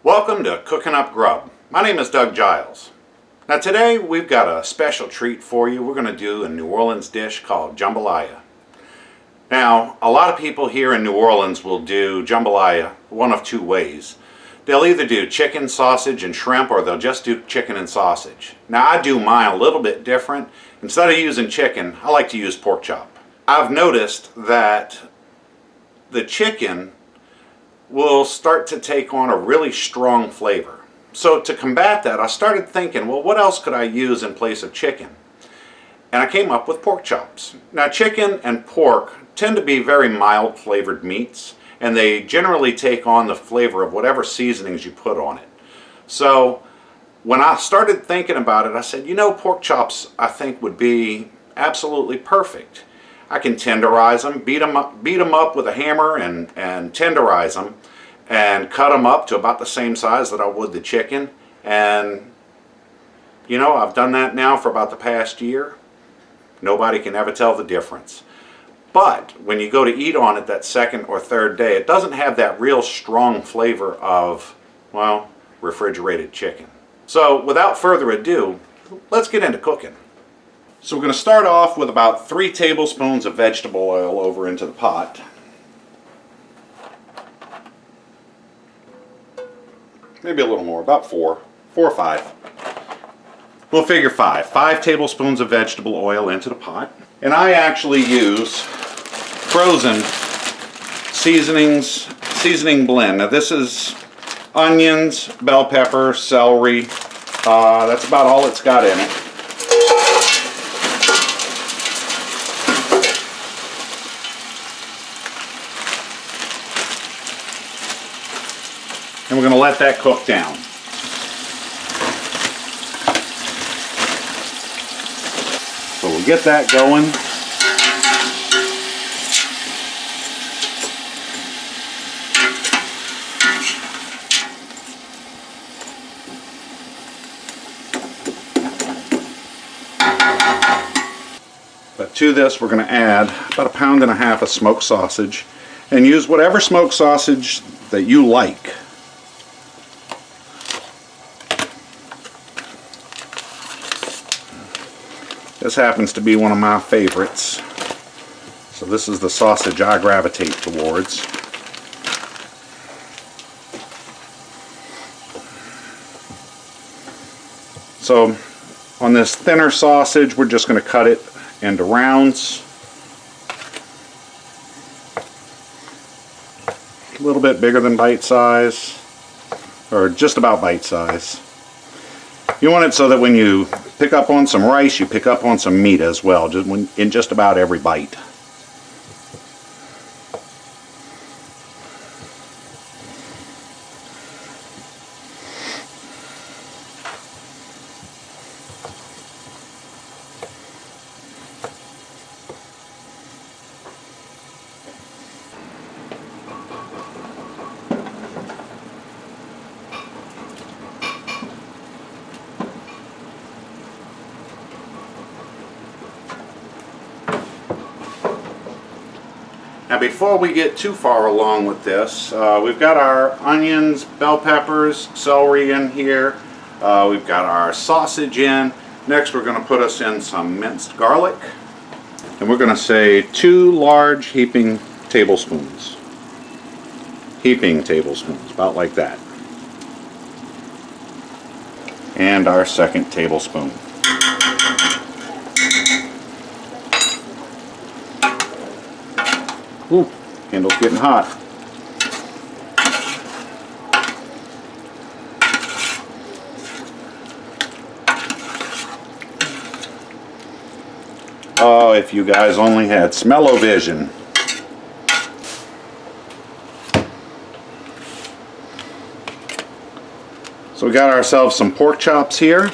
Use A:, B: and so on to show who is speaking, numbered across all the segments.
A: Welcome to Cooking Up Grub. My name is Doug Giles. Now today we've got a special treat for you. We're going to do a New Orleans dish called jambalaya. Now a lot of people here in New Orleans will do jambalaya one of two ways. They'll either do chicken, sausage, and shrimp, or they'll just do chicken and sausage. Now I do mine a little bit different. Instead of using chicken, I like to use pork chop. I've noticed that the chicken will start to take on a really strong flavor. So to combat that, I started thinking, well, what else could I use in place of chicken? And I came up with pork chops. Now chicken and pork tend to be very mild flavored meats, and they generally take on the flavor of whatever seasonings you put on it. So when I started thinking about it, I said, you know, pork chops I think would be absolutely perfect. I can tenderize them, beat them up with a hammer and tenderize them and cut them up to about the same size that I would the chicken. And you know, I've done that now for about the past year. Nobody can ever tell the difference. But when you go to eat on it that second or third day, it doesn't have that real strong flavor of, well, refrigerated chicken. So without further ado, let's get into cooking. So we're going to start off with about 3 tablespoons of vegetable oil over into the pot. Maybe a little more, about 4 or 5. We'll figure 5. 5 tablespoons of vegetable oil into the pot. And I actually use frozen seasoning blend. Now this is onions, bell pepper, celery. That's about all it's got in it. And we're going to let that cook down. So we'll get that going. But to this we're going to add about 1.5 pounds of smoked sausage, and use whatever smoked sausage that you like. This happens to be one of my favorites. So this is the sausage I gravitate towards. So on this thinner sausage, we're just going to cut it into rounds. A little bit bigger than bite size, or just about bite size. You want it so that when you pick up on some rice, you pick up on some meat as well, in just about every bite. Now before we get too far along with this, we've got our onions, bell peppers, celery in here. We've got our sausage in. Next we're going to put us in some minced garlic. And we're going to say 2 large heaping tablespoons. Heaping tablespoons, about like that. And our second tablespoon. Ooh, candle's getting hot. Oh, if you guys only had smell-o-vision. So we got ourselves some pork chops here.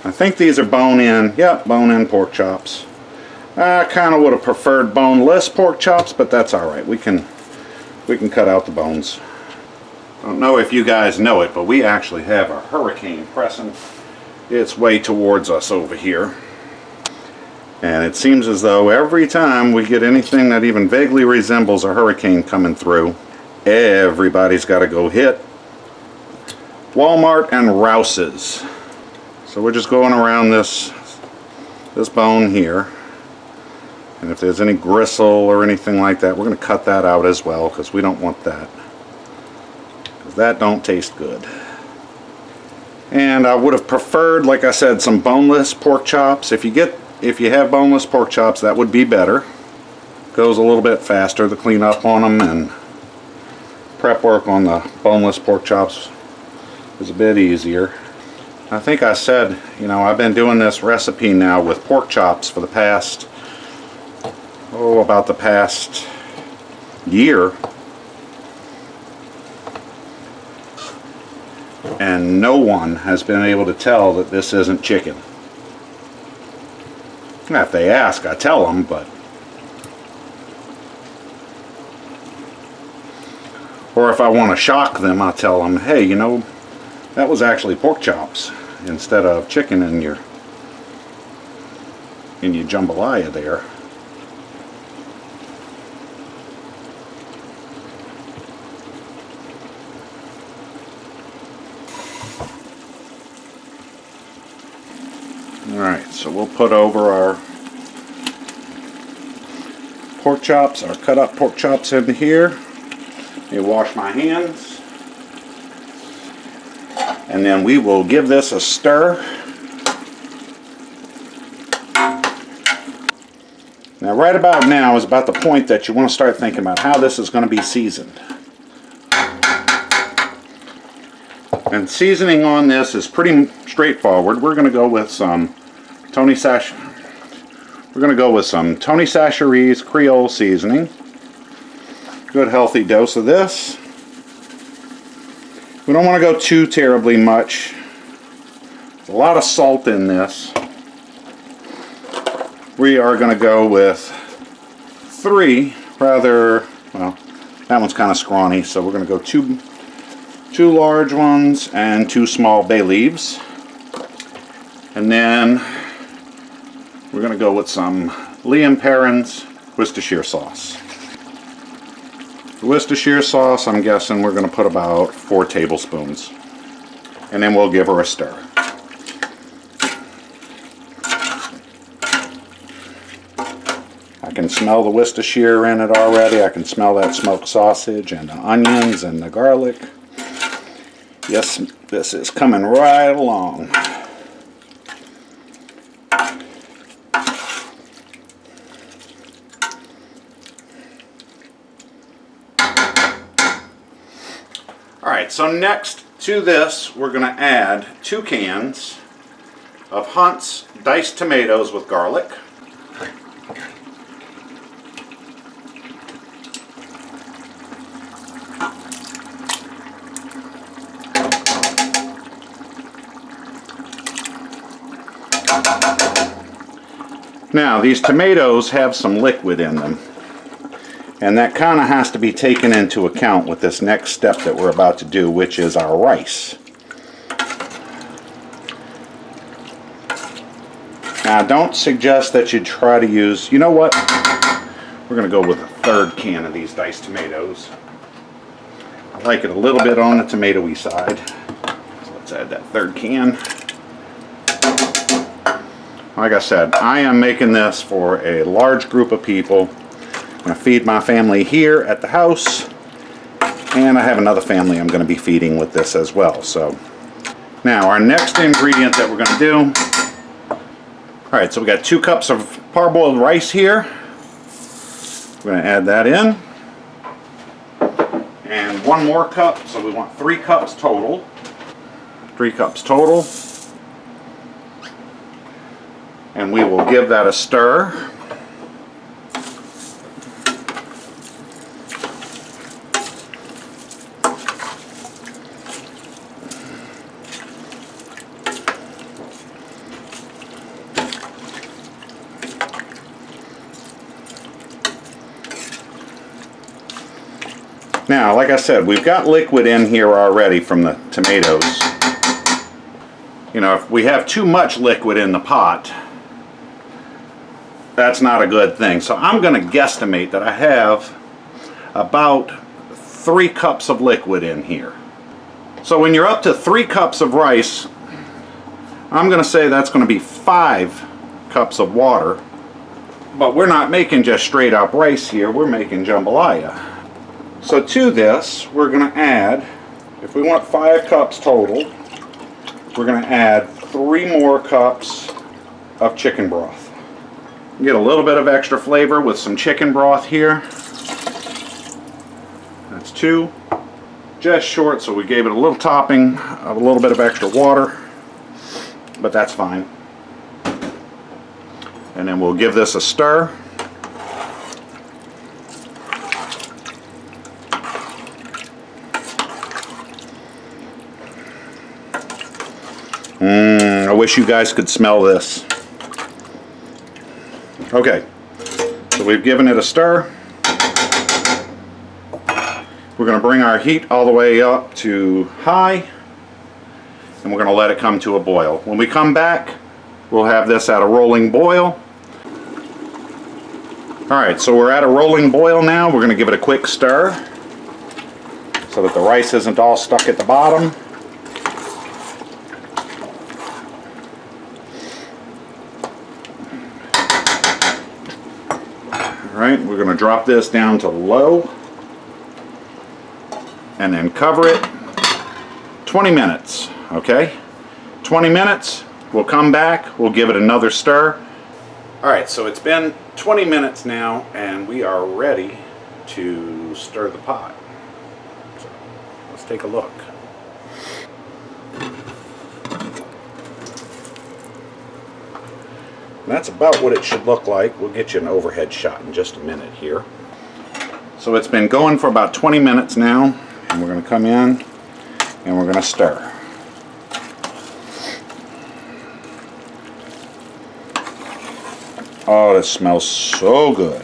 A: I think these are bone-in. Yep, bone-in pork chops. I kind of would have preferred boneless pork chops, but that's alright. We can cut out the bones. I don't know if you guys know it, but we actually have a hurricane pressing its way towards us over here. And it seems as though every time we get anything that even vaguely resembles a hurricane coming through, everybody's got to go hit Walmart and Rouse's. So we're just going around this bone here. And if there's any gristle or anything like that, we're going to cut that out as well, because we don't want that. Because that don't taste good. And I would have preferred, like I said, some boneless pork chops. If you have boneless pork chops, that would be better. Goes a little bit faster to clean up on them, and prep work on the boneless pork chops is a bit easier. I think I said, you know, I've been doing this recipe now with pork chops for the past, about the past year, and no one has been able to tell that this isn't chicken. Now, if they ask, I tell them, but or if I want to shock them, I tell them, hey, you know, that was actually pork chops instead of chicken in your jambalaya there. Alright, so we'll put over our pork chops, our cut up pork chops in here. Let me wash my hands. And then we will give this a stir. Now right about now is about the point that you want to start thinking about how this is going to be seasoned. And seasoning on this is pretty straightforward. We're going to go with some Tony Chachere's Creole seasoning. Good healthy dose of this. We don't want to go too terribly much. There's a lot of salt in this. We are going to go with 3 rather, well, that one's kind of scrawny, so we're going to go two large ones and 2 small bay leaves. And then we're going to go with some Liam Perrin's Worcestershire sauce. The Worcestershire sauce, I'm guessing we're going to put about 4 tablespoons. And then we'll give her a stir. I can smell the Worcestershire in it already. I can smell that smoked sausage and the onions and the garlic. Yes, this is coming right along. Alright, so next to this we're going to add 2 cans of Hunt's diced tomatoes with garlic. Now these tomatoes have some liquid in them, and that kind of has to be taken into account with this next step that we're about to do, which is our rice. Now I don't suggest that you try to use, you know what, we're going to go with a 3rd can of these diced tomatoes. I like it a little bit on the tomatoey side, so let's add that 3rd can. Like I said, I am making this for a large group of people. I'm going to feed my family here at the house, and I have another family I'm going to be feeding with this as well. So now our next ingredient that we're going to do, alright, so we got 2 cups of parboiled rice here. We're going to add that in, and 1 more cup, so we want 3 cups total. 3 cups total. And we will give that a stir. Now, like I said, we've got liquid in here already from the tomatoes. You know, if we have too much liquid in the pot, that's not a good thing. So I'm going to guesstimate that I have about 3 cups of liquid in here. So when you're up to 3 cups of rice, I'm going to say that's going to be 5 cups of water. But we're not making just straight up rice here, we're making jambalaya. So to this, we're going to add, if we want 5 cups total, we're going to add 3 more cups of chicken broth. Get a little bit of extra flavor with some chicken broth here. That's 2. Just short, so we gave it a little topping of a little bit of extra water, but that's fine. And then we'll give this a stir. I wish you guys could smell this. Okay, so we've given it a stir. We're going to bring our heat all the way up to high, and we're going to let it come to a boil. When we come back, we'll have this at a rolling boil. Alright, so we're at a rolling boil now. We're going to give it a quick stir so that the rice isn't all stuck at the bottom. Alright, we're going to drop this down to low and then cover it 20 minutes, okay? 20 minutes, we'll come back, we'll give it another stir. Alright, so it's been 20 minutes now and we are ready to stir the pot. So let's take a look. That's about what it should look like. We'll get you an overhead shot in just a minute here. So it's been going for about 20 minutes now. And we're going to come in and we're going to stir. Oh, this smells so good.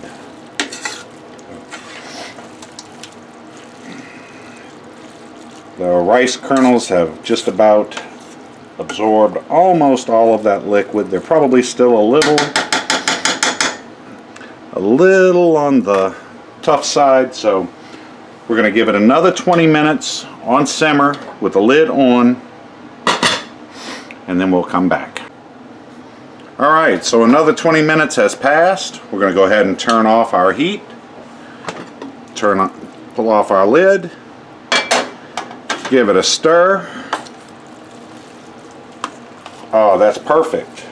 A: The rice kernels have just about absorbed almost all of that liquid. They're probably still a little on the tough side, so we're going to give it another 20 minutes on simmer with the lid on, and then we'll come back. Alright, so another 20 minutes has passed. We're going to go ahead and turn off our heat. Pull off our lid. Give it a stir. Oh, that's perfect.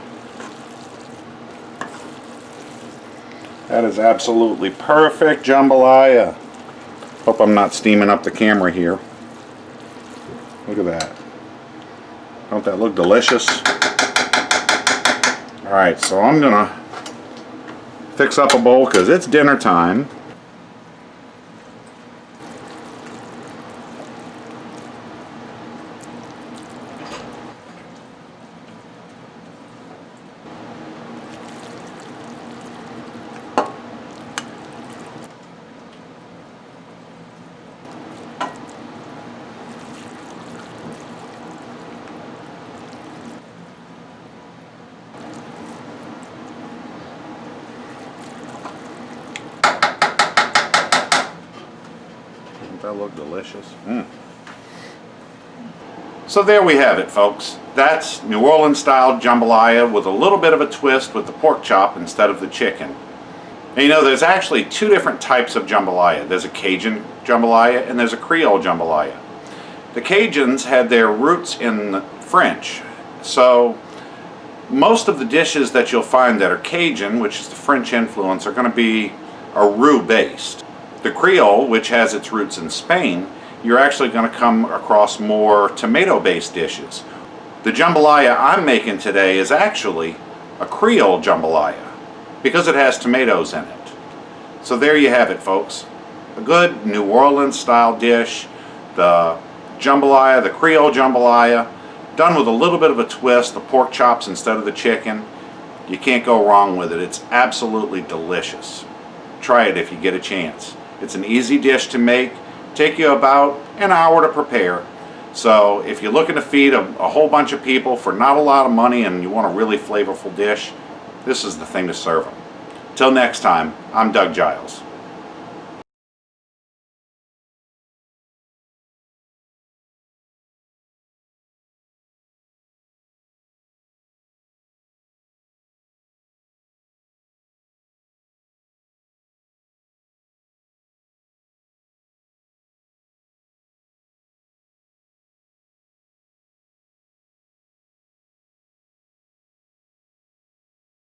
A: That is absolutely perfect jambalaya. Hope I'm not steaming up the camera here. Look at that. Don't that look delicious? Alright, so I'm gonna fix up a bowl because it's dinner time. That look delicious. So there we have it, folks. That's New Orleans style jambalaya with a little bit of a twist with the pork chop instead of the chicken. And you know, there's actually 2 different types of jambalaya. There's a Cajun jambalaya and there's a Creole jambalaya. The Cajuns had their roots in French, so most of the dishes that you'll find that are Cajun, which is the French influence, are going to be roux based. The Creole, which has its roots in Spain, you're actually going to come across more tomato-based dishes. The jambalaya I'm making today is actually a Creole jambalaya because it has tomatoes in it. So there you have it, folks. A good New Orleans style dish, the jambalaya, the Creole jambalaya, done with a little bit of a twist, the pork chops instead of the chicken. You can't go wrong with it. It's absolutely delicious. Try it if you get a chance. It's an easy dish to make. Take you about an hour to prepare. So if you're looking to feed a whole bunch of people for not a lot of money and you want a really flavorful dish, this is the thing to serve them. Till next time, I'm Doug Giles.